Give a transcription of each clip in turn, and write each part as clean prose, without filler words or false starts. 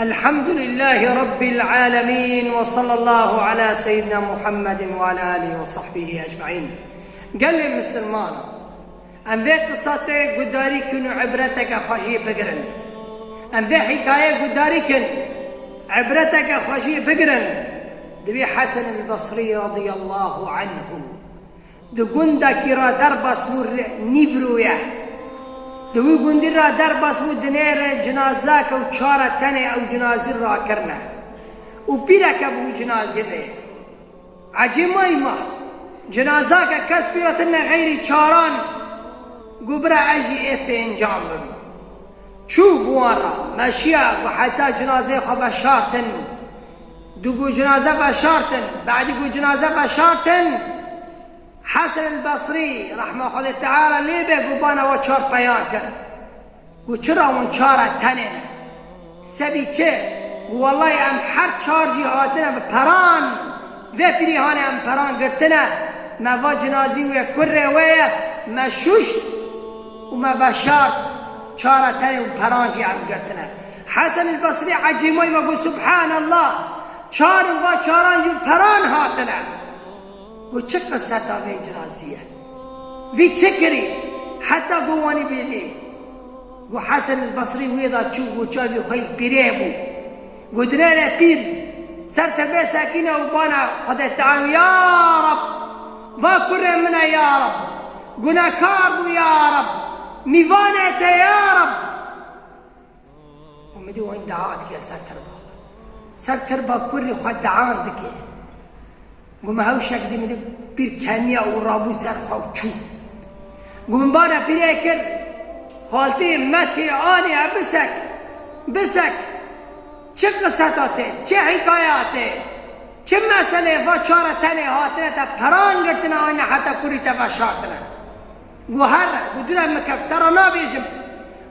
الحمد لله رب العالمين، وصلى الله على سيدنا محمد وعلى آله وصحبه أجمعين. قال لي مسلمان ام ذي قصته قداري كنو عبرتك خشي بقرن، ام ذي حكاية قداري كن عبرتك خشي بقرن. دبي حسن البصري رضي الله عنه دقندا كرا دربس نور نيفرويا دوی گوندی را در بس بود دنیر جنازه که و چاره تنه او جنازه را کرنه و پیره که بو جنازه ره عجیب ما جنازه که کس پیرتنه غیری چاران گبره اجی ای پی انجام بم چو بوان را مشیه و حتی جنازه خواه بشارتن دوگو جنازه بشارتن بعدی گو جنازه بشارتن. حسن البصري رحمه الله تعالى ليه بيقو بانا وچار بيان كر قو چرا ون چارا تنين سبي چه والله ام هر چار جهاتنا بپران و پریهان ام پران گرتنا ما و جنازي و كره و ما شوش و ما وشارت چارا تنين و پران جي ام گرتنا. حسن البصري عجيموي ما قو سبحان الله چار و چاران جي پران هاتنا و چه قصه تا وی جنازیه وی چه کری حتی گوانی بیلی گو حسن البصری ویدا چو گو چاوی خوی پیره بو گو دنیر پیر سر تربیه ساکینه و بانا خدا تعالی یا رب و کره منه یا رب گناکار بو یا رب میوانه تا یا رب و مدی و این دعات که سر تربا کری خود دعان دکی قوم هاوشك دي مدي بير كانيا ورابو سرخو چو قوم بانا بيريكر خالتي متي آني بسك چه قصتاته چه حكاياته چه مسئله و چاره تنه هاتنه تا پران گرتنه آنه حتی کری تا بشارتنه گو هر گو دورم مکفترانا بیشم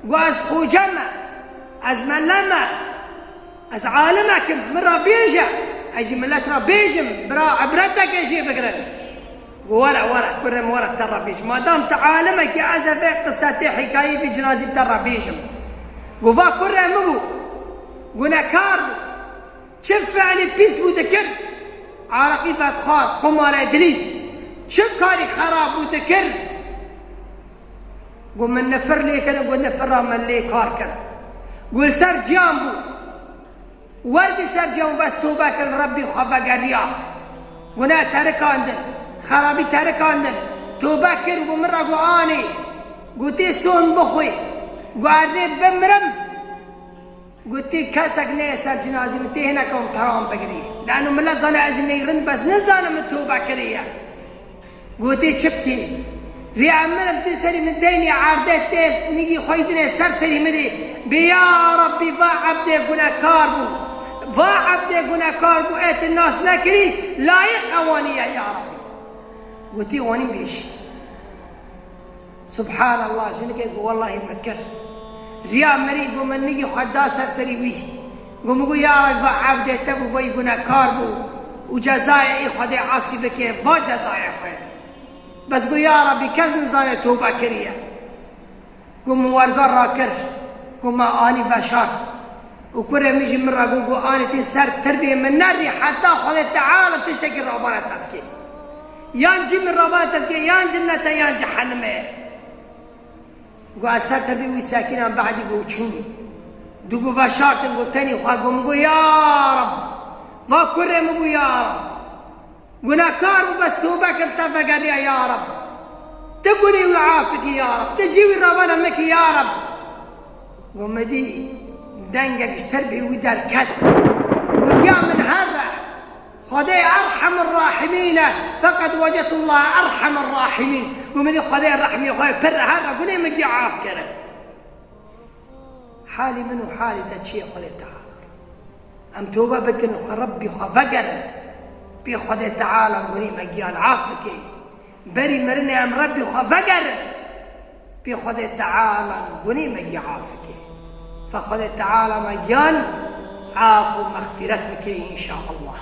گو از خوجمه از ملمه از عالمكم من را بيجا اجي ملت را بيجم برا عبرتك اجي بقرن ورا كرم ورا ترى بيجم ما دام تعالمك يا ازف قصتي حكايه في جنازي ترى بيجم وفا كرم ابو قلنا كار شف يعني بيس متكر عرقي فخار قمار ادريس شكاري خراب متكر قل من نفر لي كان قل نفر من لي كار كان قل سر جامبو وردي سرجم بس توبة كل ربي خفا قريا ونا ترك عندن خرابي ترك عندن توبة كل ومرة قواني قلتي سون بخوي قارب بمرم قلتي كاسك نه سر جنازي متي هنا كون برام بقري لأنه ملا زانا أزني رند بس نزانا من توبة كريا قلتي شبتي ريا مرم تسري من ديني عردت نيجي خويدنا سرسري مدي بيا ربي فعبدي قنا كاربو فعبدي قنا كاربو ات الناس نكري لايق اواني يا ربي قلتي واني بيش سبحان الله جنك والله مكر ريا مريق ومن نيجي خدا سرسري وي قوم يا ربي فعبدي تبو في قنا كاربو وجزاي خدي عاصي بك فجزاي خير بس قو يا ربي كزن زاني توبة كريا قوم ورقر راكر قوم آني فشار وكره ميجي مرة قو آني تنسر تربية من ناري حتى خذ تعالى تشتكي ربنا تبكي يانجي من ربنا تبكي يان جنة يان جحنمه قو أسر تربية ويساكينا بعد قو تشون دقو فشار تنقو تاني خواه قوم يا رب فكره مقو يا رب قلنا كارو بس توبك ارتفق لي يا رب تقولي ويعافك يا رب تجيوي ربنا مك يا رب قوم دي دنقك اشتربي ودار كد وديا من هرة خدي أرحم الراحمين فقد وجدت الله أرحم الراحمين قوم دي خدي الرحمة يا خوي بر هرة قولي مك يعافك حالي منو حالي دا شيء خلي تعالى أم توبة بك ربي خفقر بي خدا تعالى قولي مجيان عافك بري مرني ام ربي خفقر بي خدا تعالى قولي مجي عافك فخدا تعالى مجيان عاف ومغفرتك ان شاء الله.